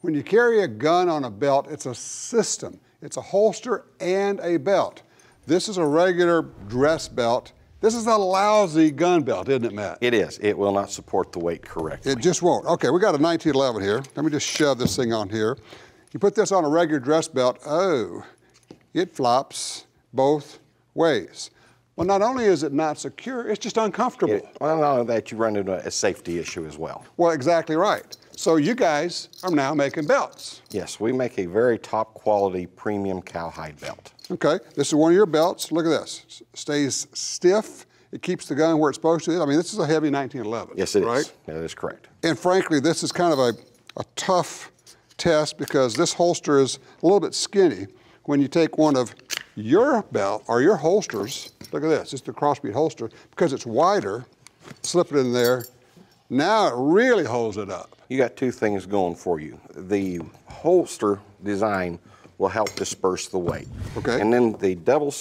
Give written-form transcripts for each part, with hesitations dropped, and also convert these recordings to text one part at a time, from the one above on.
When you carry a gun on a belt, it's a system. It's a holster and a belt. This is a regular dress belt. This is a lousy gun belt, isn't it, Matt? It is. It will not support the weight correctly. It just won't. Okay, we got a 1911 here. Let me just shove this thing on here. You put this on a regular dress belt, oh, it flops both ways. Well, not only is it not secure, it's just uncomfortable. Well, not only that, you run into a safety issue as well. Well, exactly right. So you guys are now making belts. Yes, we make a very top quality premium cowhide belt. Okay, this is one of your belts. Look at this. Stays stiff. It keeps the gun where it's supposed to. I mean, this is a heavy 1911. Yes, it right? is. That is correct. And frankly, this is kind of a tough test because this holster is a little bit skinny. When you take one of your belt or your holsters, look at this, it's the crossbeat holster, because it's wider, slip it in there, now it really holds it up. You got two things going for you. The holster design will help disperse the weight. Okay. And then the double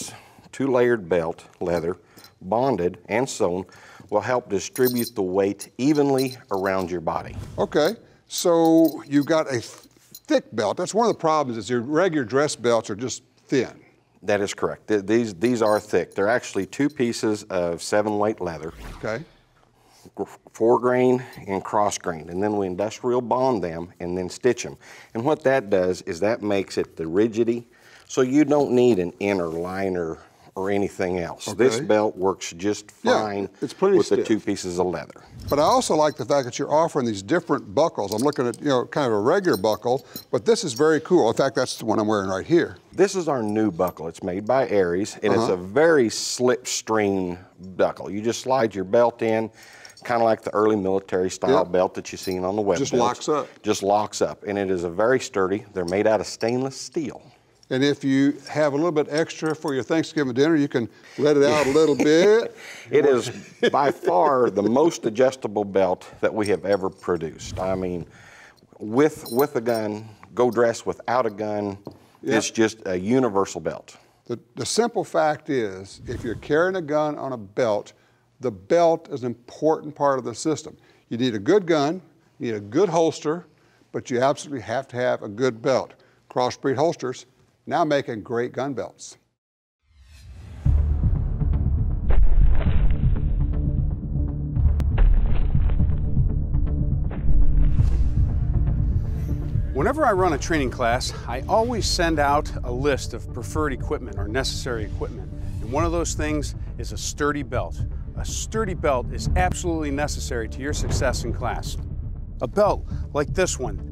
two-layered belt, leather, bonded and sewn, will help distribute the weight evenly around your body. Okay, so you've got a thick belt. That's one of the problems is your regular dress belts are just thin. That is correct. These are thick. They're actually two pieces of 7-weight leather. Okay. 4-grain and cross-grain, and then we industrial bond them and then stitch them. And what that does is that makes it the rigidity, so you don't need an inner liner or anything else. Okay. This belt works just fine it's pretty with stiff. the two pieces of leather. But I also like the fact that you're offering these different buckles. I'm looking at, kind of a regular buckle, but this is very cool. In fact, that's the one I'm wearing right here. This is our new buckle. It's made by Aries, and it's a very slipstream buckle. You just slide your belt in, kind of like the early military style belt that you've seen on the web. Just locks up. Just locks up, and it is a very sturdy. They're made out of stainless steel. And if you have a little bit extra for your Thanksgiving dinner, you can let it out a little bit. It is by far the most adjustable belt that we have ever produced. I mean, with a gun, go dress without a gun, it's just a universal belt. The simple fact is, if you're carrying a gun on a belt, the belt is an important part of the system. You need a good gun, you need a good holster, but you absolutely have to have a good belt. Crossbreed holsters, now making great gun belts. Whenever I run a training class, I always send out a list of preferred equipment or necessary equipment. And one of those things is a sturdy belt. A sturdy belt is absolutely necessary to your success in class. A belt like this one.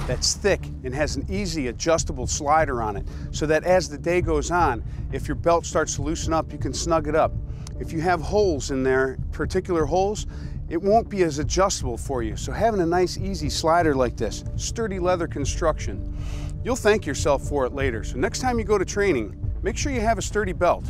That's thick and has an easy adjustable slider on it, so that as the day goes on, if your belt starts to loosen up, you can snug it up. If you have holes in there, particular holes, it won't be as adjustable for you. So having a nice easy slider like this, sturdy leather construction, you'll thank yourself for it later. So next time you go to training, make sure you have a sturdy belt.